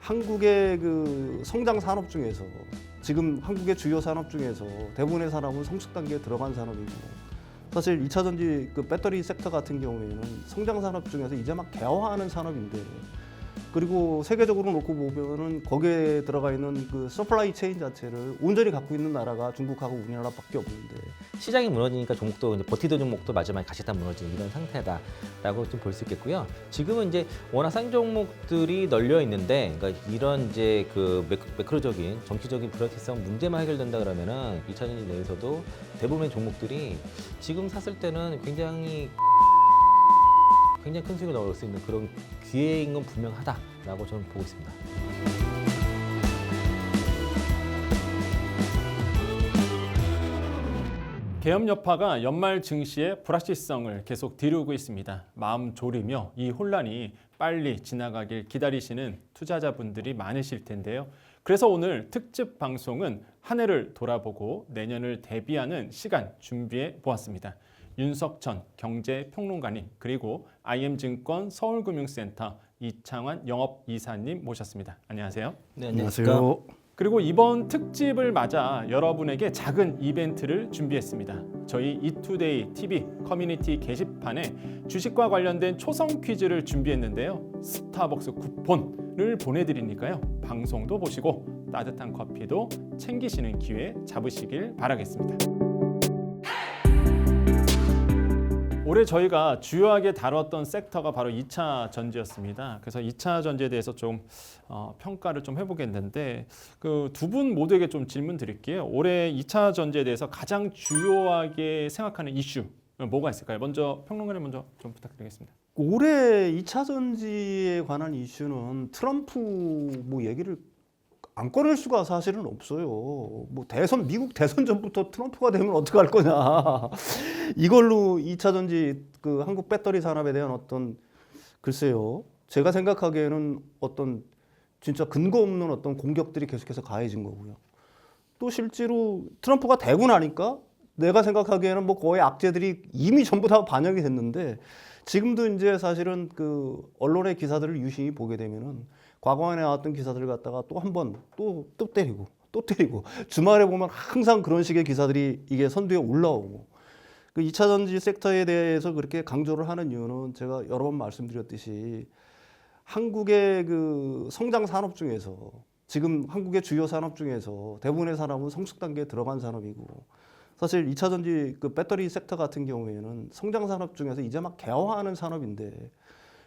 한국의 그 성장 산업 중에서 지금 한국의 주요 산업 중에서 대부분의 산업은 성숙 단계에 들어간 산업이고 사실 2차 전지 그 배터리 섹터 같은 경우에는 성장 산업 중에서 이제 막 개화하는 산업인데 그리고 세계적으로 놓고 보면은 거기에 들어가 있는 그 서플라이 체인 자체를 온전히 갖고 있는 나라가 중국하고 우리나라밖에 없는데 시장이 무너지니까 종목도 이제 버티던 종목도 마지막에 같이 다 무너지는 이런 상태다라고 좀 볼 수 있겠고요. 지금은 이제 워낙 싼 종목들이 널려 있는데, 그러니까 이런 이제 그 매크로적인 정치적인 불확실성 문제만 해결된다 그러면은 2차 전지 내에서도 대부분의 종목들이 지금 샀을 때는 굉장히 큰 수익을 넣을 수 있는 그런 기회인 건 분명하다라고 저는 보고 있습니다. 계엄 여파가 연말 증시의 불확실성을 계속 뒤르고 있습니다. 마음 졸이며 이 혼란이 빨리 지나가길 기다리시는 투자자분들이 많으실 텐데요. 그래서 오늘 특집 방송은 한 해를 돌아보고 내년을 대비하는 시간 준비해 보았습니다. 윤석천 경제평론가님 그리고 IM증권 서울금융센터 이창환 영업이사님 모셨습니다. 안녕하세요. 네, 안녕하세요. 그리고 이번 특집을 맞아 여러분에게 작은 이벤트를 준비했습니다. 저희 이투데이 TV 커뮤니티 게시판에 주식과 관련된 초성 퀴즈를 준비했는데요. 스타벅스 쿠폰을 보내드리니까요. 방송도 보시고 따뜻한 커피도 챙기시는 기회 잡으시길 바라겠습니다. 올해 저희가 주요하게 다뤘던 섹터가 바로 2차 전지였습니다. 그래서 2차 전지에 대해서 좀 평가를 좀 해보겠는데 그 두 분 모두에게 좀 질문 드릴게요. 올해 2차 전지에 대해서 가장 주요하게 생각하는 이슈 뭐가 있을까요? 먼저 평론가님 먼저 좀 부탁드리겠습니다. 올해 2차 전지에 관한 이슈는 트럼프 뭐 얘기를 안 꺼낼 수가 사실은 없어요. 뭐 미국 대선 전부터 트럼프가 되면 어떡할 거냐. 이걸로 2차 전지 그 한국 배터리 산업에 대한 어떤 글쎄요. 제가 생각하기에는 어떤 진짜 근거 없는 어떤 공격들이 계속해서 가해진 거고요. 또 실제로 트럼프가 되고 나니까 내가 생각하기에는 뭐 거의 악재들이 이미 전부 다 반영이 됐는데 지금도 이제 사실은 그 언론의 기사들을 유심히 보게 되면은 과거에 나왔던 기사들을 갖다가 또 한 번 또 때리고 또 때리고 주말에 보면 항상 그런 식의 기사들이 이게 선두에 올라오고 그 2차 전지 섹터에 대해서 그렇게 강조를 하는 이유는 제가 여러 번 말씀드렸듯이 한국의 그 성장 산업 중에서 지금 한국의 주요 산업 중에서 대부분의 산업은 성숙 단계에 들어간 산업이고 사실 2차 전지 그 배터리 섹터 같은 경우에는 성장 산업 중에서 이제 막 개화하는 산업인데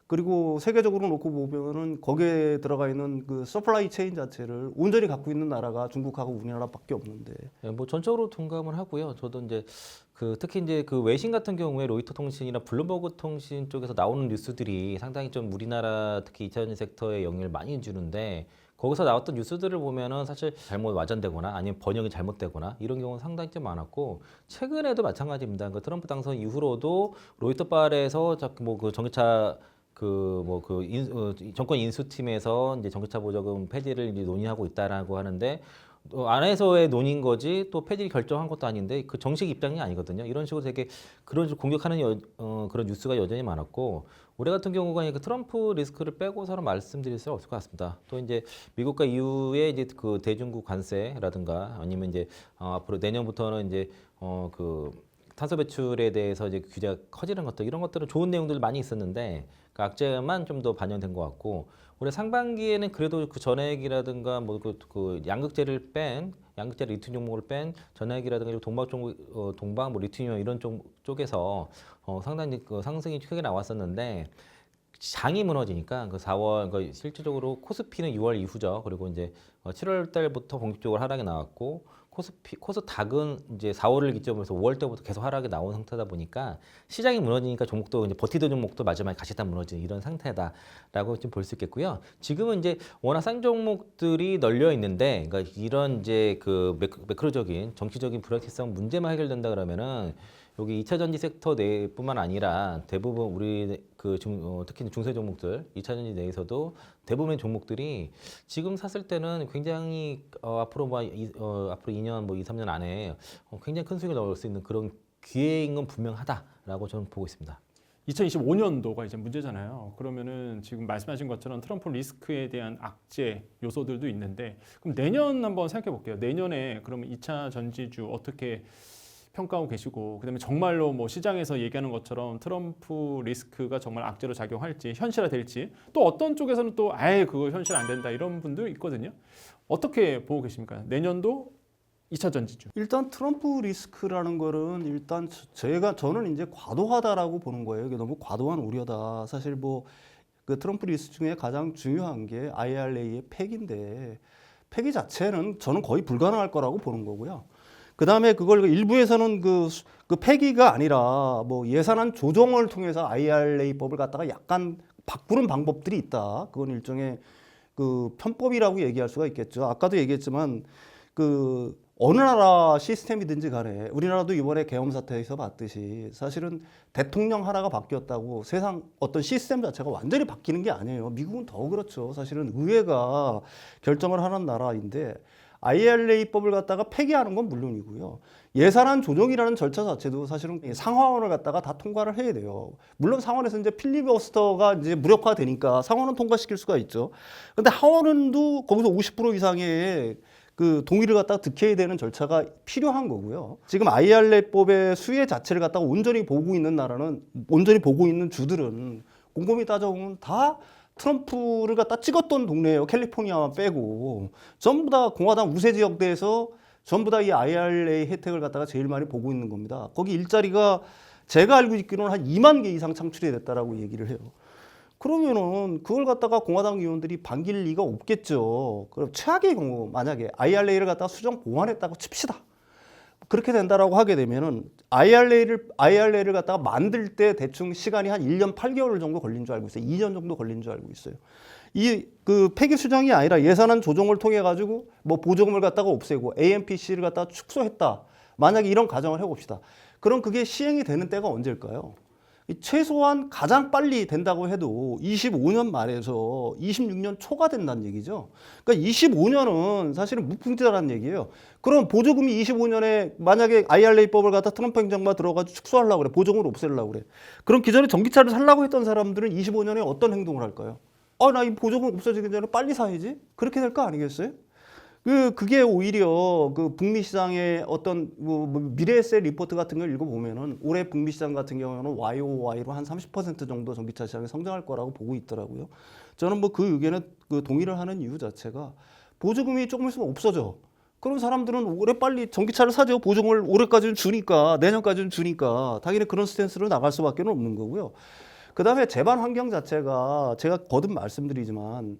그리고 세계적으로 놓고 보면은 거기에 들어가 있는 그 서플라이 체인 자체를 온전히 갖고 있는 나라가 중국하고 우리나라밖에 없는데. 네, 뭐 전적으로 동감을 하고요. 저도 이제 그 특히 이제 그 외신 같은 경우에 로이터 통신이나 블룸버그 통신 쪽에서 나오는 뉴스들이 상당히 좀 우리나라 특히 2차 전지 섹터에 영향을 많이 주는데 거기서 나왔던 뉴스들을 보면은 사실 잘못 와전되거나 아니면 번역이 잘못되거나 이런 경우는 상당히 좀 많았고 최근에도 마찬가지입니다. 그 트럼프 당선 이후로도 로이터 발에서 자꾸 뭐 그 전기차 정권 인수팀에서 이제 전기차 보조금 폐지를 이제 논의하고 있다라고 하는데 안에서의 논의인 거지 또 폐지 결정한 것도 아닌데 그 정식 입장이 아니거든요. 이런 식으로 되게 그런 식으로 공격하는 그런 뉴스가 여전히 많았고 올해 같은 경우가 그 트럼프 리스크를 빼고서는 말씀드릴 수 없을 것 같습니다. 또 이제 미국과 EU의 이제 그 대중국 관세라든가 아니면 이제 앞으로 내년부터는 이제 그 탄소 배출에 대해서 이제 규제가 커지는 것들 이런 것들은 좋은 내용들 많이 있었는데 그 악재만 좀 더 반영된 것 같고 올해 상반기에는 그래도 그 전액이라든가 뭐 그 양극재를 리튬 종목을 뺀 전액이라든가 동방 뭐 리튬 이런 쪽에서 상당히 그 상승이 크게 나왔었는데 장이 무너지니까 그 4월 그 실질적으로 코스피는 6월 이후죠. 그리고 이제 7월 달부터 본격적으로 하락이 나왔고 코스닥은 이제 4월을 기점으로 해서 5월 때부터 계속 하락이 나온 상태다 보니까 시장이 무너지니까 종목도 이제 버티던 종목도 마지막에 같이 다 무너지는 이런 상태다라고 좀 볼 수 있겠고요. 지금은 이제 워낙 싼 종목들이 널려 있는데, 그러니까 이런 이제 그 매크로적인 정치적인 불확실성 문제만 해결된다 그러면은 여기 2차 전지 섹터 내뿐만 아니라 대부분 우리 특히 중소형 종목들 2차 전지 내에서도 대부분의 종목들이 지금 샀을 때는 굉장히 앞으로 2년 뭐 2, 3년 안에 굉장히 큰 수익을 넣을 수 있는 그런 기회인 건 분명하다라고 저는 보고 있습니다. 2025년도가 이제 문제잖아요. 그러면은 지금 말씀하신 것처럼 트럼프 리스크에 대한 악재 요소들도 있는데 그럼 내년 한번 생각해 볼게요. 내년에 그러면 2차 전지주 어떻게 평가하고 계시고 그다음에 정말로 뭐 시장에서 얘기하는 것처럼 트럼프 리스크가 정말 악재로 작용할지 현실화될지 또 어떤 쪽에서는 또 아예 그거 현실 안 된다 이런 분도 있거든요. 어떻게 보고 계십니까? 내년도 2차 전지주. 일단 트럼프 리스크라는 거는 일단 저는 이제 과도하다라고 보는 거예요. 이게 너무 과도한 우려다. 사실 뭐 그 트럼프 리스크 중에 가장 중요한 게 IRA의 폐기인데 폐기 자체는 저는 거의 불가능할 거라고 보는 거고요. 그 다음에 그걸 일부에서는 그 폐기가 아니라 뭐 예산안 조정을 통해서 IRA법을 갖다가 약간 바꾸는 방법들이 있다. 그건 일종의 그 편법이라고 얘기할 수가 있겠죠. 아까도 얘기했지만 그 어느 나라 시스템이든지 간에 우리나라도 이번에 계엄 사태에서 봤듯이 사실은 대통령 하나가 바뀌었다고 세상 어떤 시스템 자체가 완전히 바뀌는 게 아니에요. 미국은 더 그렇죠. 사실은 의회가 결정을 하는 나라인데 IRA법을 갖다가 폐기하는 건 물론이고요. 예산안 조정이라는 절차 자체도 사실은 상하원을 갖다가 다 통과를 해야 돼요. 물론 상원에서 이제 필리버스터가 이제 무력화되니까 상원은 통과시킬 수가 있죠. 근데 하원은도 거기서 50% 이상의 그 동의를 갖다가 득해야 되는 절차가 필요한 거고요. 지금 IRA법의 수혜 자체를 갖다가 온전히 보고 있는 나라는 온전히 보고 있는 주들은 곰곰이 따져보면 다 트럼프를 갖다 찍었던 동네예요. 캘리포니아만 빼고 전부 다 공화당 우세 지역대에서 전부 다 이 IRA 혜택을 갖다가 제일 많이 보고 있는 겁니다. 거기 일자리가 제가 알고 있기로는 한 2만 개 이상 창출이 됐다라고 얘기를 해요. 그러면은 그걸 갖다가 공화당 의원들이 반길 리가 없겠죠. 그럼 최악의 경우 만약에 IRA를 갖다가 수정 보완했다고 칩시다. 그렇게 된다라고 하게 되면은 IRA를 갖다가 만들 때 대충 시간이 한 1년 8개월 정도 걸린 줄 알고 있어요. 2년 정도 걸린 줄 알고 있어요. 이 그 폐기 수정이 아니라 예산안 조정을 통해 가지고 뭐 보조금을 갖다가 없애고 AMPC를 갖다가 축소했다. 만약에 이런 가정을 해 봅시다. 그럼 그게 시행이 되는 때가 언제일까요? 최소한 가장 빨리 된다고 해도 25년 말에서 26년 초가 된다는 얘기죠. 그러니까 25년은 사실은 무풍지다라는 얘기예요. 그럼 보조금이 25년에 만약에 IRA법을 갖다 트럼프 행정부가 들어가지고 축소하려고 그래. 보조금을 없애려고 그래. 그럼 기존에 전기차를 살라고 했던 사람들은 25년에 어떤 행동을 할까요? 나 이 보조금 없어지기 전에 빨리 사야지. 그렇게 될 거 아니겠어요? 그게 오히려 그 북미 시장의 어떤 뭐 미래에셋 리포트 같은 걸 읽어보면은 올해 북미 시장 같은 경우는 YOY로 한 30% 정도 전기차 시장이 성장할 거라고 보고 있더라고요. 저는 뭐 그 의견에 그 동의를 하는 이유 자체가 보조금이 조금 있으면 없어져. 그럼 사람들은 올해 빨리 전기차를 사죠. 보조금을 올해까지는 주니까, 내년까지는 주니까 당연히 그런 스탠스로 나갈 수밖에 없는 거고요. 그 다음에 재반 환경 자체가 제가 거듭 말씀드리지만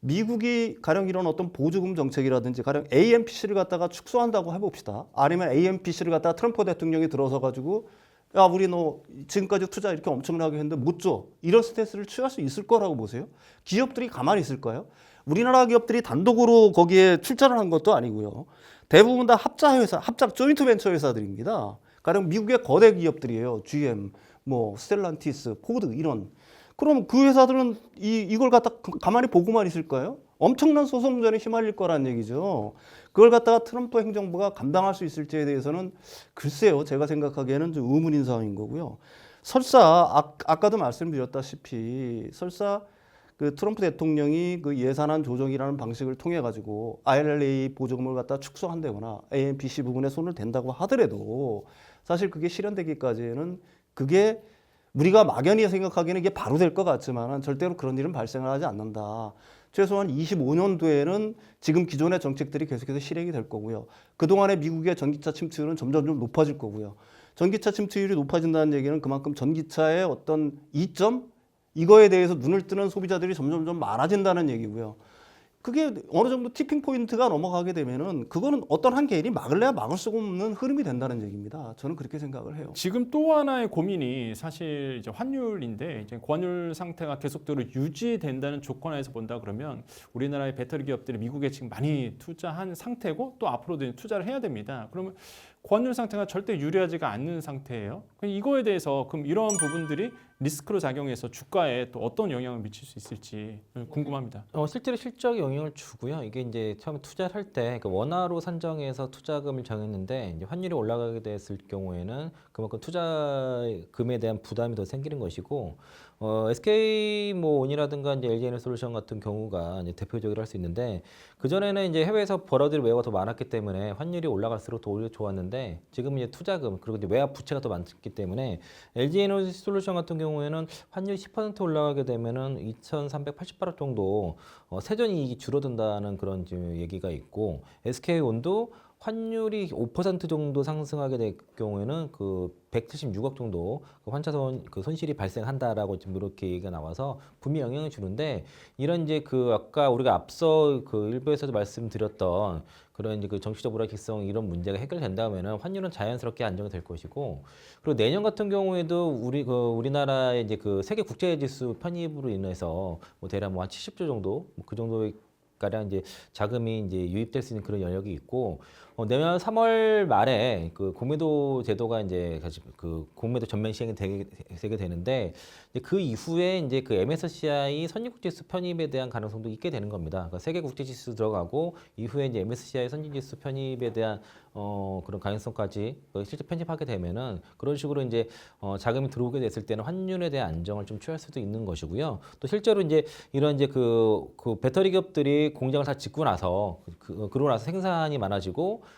미국이 가령 이런 어떤 보조금 정책이라든지 가령 AMPC를 갖다가 축소한다고 해봅시다. 아니면 AMPC를 갖다가 트럼프 대통령이 들어서 가지고 야 우리 너 지금까지 투자 이렇게 엄청나게 했는데 못 줘. 이런 스탠스를 취할 수 있을 거라고 보세요. 기업들이 가만히 있을까요? 우리나라 기업들이 단독으로 거기에 출자를 한 것도 아니고요. 대부분 다 합작 조인트 벤처 회사들입니다. 가령 미국의 거대 기업들이에요. GM, 뭐 스텔란티스, 포드 이런. 그럼 그 회사들은 이걸 갖다 가만히 보고만 있을까요? 엄청난 소송전에 휘말릴 거란 얘기죠. 그걸 갖다가 트럼프 행정부가 감당할 수 있을지에 대해서는 글쎄요. 제가 생각하기에는 좀 의문인 상황인 거고요. 설사 아까도 말씀드렸다시피 설사 그 트럼프 대통령이 그 예산안 조정이라는 방식을 통해 가지고 IRA 보조금을 갖다 축소한다거나 AMPC 부분에 손을 댄다고 하더라도 사실 그게 실현되기까지는 그게 우리가 막연히 생각하기에는 이게 바로 될 것 같지만 절대로 그런 일은 발생을 하지 않는다. 최소한 25년도에는 지금 기존의 정책들이 계속해서 실행이 될 거고요. 그동안의 미국의 전기차 침투율은 점점 좀 높아질 거고요. 전기차 침투율이 높아진다는 얘기는 그만큼 전기차의 어떤 이점? 이거에 대해서 눈을 뜨는 소비자들이 점점 많아진다는 얘기고요. 그게 어느 정도 티핑 포인트가 넘어가게 되면은 그거는 어떤 한 개인이 막을래야 막을 수가 없는 흐름이 된다는 얘기입니다. 저는 그렇게 생각을 해요. 지금 또 하나의 고민이 사실 이제 환율인데 이제 고환율 상태가 계속적으로 유지된다는 조건에서 본다 그러면 우리나라의 배터리 기업들이 미국에 지금 많이 투자한 상태고 또 앞으로도 투자를 해야 됩니다. 그러면 고환율 상태가 절대 유리하지가 않는 상태예요. 이거에 대해서 그럼 이러한 부분들이 리스크로 작용해서 주가에 또 어떤 영향을 미칠 수 있을지 궁금합니다. 실제로 실적에 영향을 주고요. 이게 이제 처음에 투자를 할 때 그 원화로 산정해서 투자금을 정했는데 이제 환율이 올라가게 됐을 경우에는 그만큼 투자금에 대한 부담이 더 생기는 것이고 SK 뭐 온이라든가 이제 LG에너지솔루션 같은 경우가 이제 대표적으로 할 수 있는데 그 전에는 이제 해외에서 벌어들일 외화가 더 많았기 때문에 환율이 올라갈수록 더 오히려 좋았는데 지금은 이제 투자금 그리고 이제 외화 부채가 더 많기 때문에 LG에너지솔루션 같은 경우에는 환율이 10% 올라가게 되면은 2,388억 정도 세전 이익이 줄어든다는 그런 지금 얘기가 있고 SK온도 환율이 5% 정도 상승하게 될 경우에는 그 176억 정도 그 환차손 그 손실이 발생한다라고 지금 이렇게 얘기가 나와서 분명히 영향을 주는데 이런 이제 그 아까 우리가 앞서 그 일부에서도 말씀드렸던 그런 이제 그 정치적 불확실성 이런 문제가 해결된다면은 환율은 자연스럽게 안정이 될 것이고 그리고 내년 같은 경우에도 우리나라의 이제 그 세계 국제 지수 편입으로 인해서 뭐 대략 뭐 한 70조 정도 뭐 그 정도의 가량 이제 자금이 이제 유입될 수 있는 그런 여력이 있고 내년 3월 말에 그 공매도 제도가 이제 그 공매도 전면 시행이 되게 되는데 이제 그 이후에 이제 그 MSCI 선진국지수 편입에 대한 가능성도 있게 되는 겁니다. 그러니까 세계 국제지수 들어가고 이후에 이제 MSCI 선진지수 편입에 대한 그런 가능성까지 실제 편입하게 되면은 그런 식으로 이제 자금이 들어오게 됐을 때는 환율에 대한 안정을 좀 취할 수도 있는 것이고요. 또 실제로 이제 이런 이제 그 배터리 기업들이 공장을 다 짓고 나서 그러고 나서 생산이 많아지고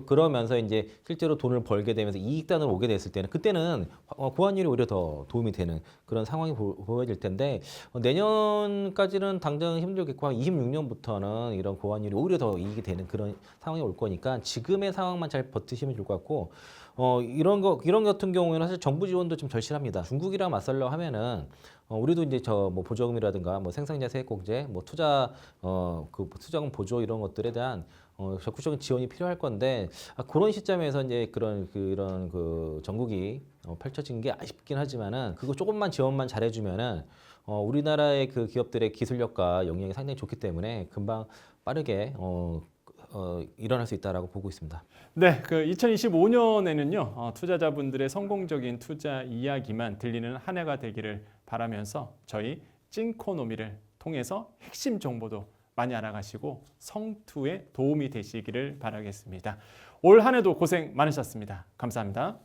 그러면서 이제 실제로 돈을 벌게 되면서 이익단으로 오게 됐을 때는 그때는 고환율이 오히려 더 도움이 되는 그런 상황이 보여질 텐데 내년까지는 당장 힘들겠고 한 26년부터는 이런 고환율이 오히려 더 이익이 되는 그런 상황이 올 거니까 지금의 상황만 잘 버티시면 좋을 것 같고 이런 같은 경우에는 사실 정부 지원도 좀 절실합니다. 중국이랑 맞설려 하면은 우리도 이제 뭐 보조금이라든가 뭐 생산자 세액공제, 뭐 투자금 보조 이런 것들에 대한 적극적인 지원이 필요할 건데 그런 시점에서 이제 이런 그 전국이 펼쳐진 게 아쉽긴 하지만은 그거 조금만 지원만 잘해주면은 우리나라의 그 기업들의 기술력과 역량이 상당히 좋기 때문에 금방 빠르게 일어날 수 있다라고 보고 있습니다. 네, 그 2025년에는요 투자자분들의 성공적인 투자 이야기만 들리는 한 해가 되기를 바라면서 저희 찐코노미를 통해서 핵심 정보도 많이 알아가시고 성투에 도움이 되시기를 바라겠습니다. 올 한 해도 고생 많으셨습니다. 감사합니다.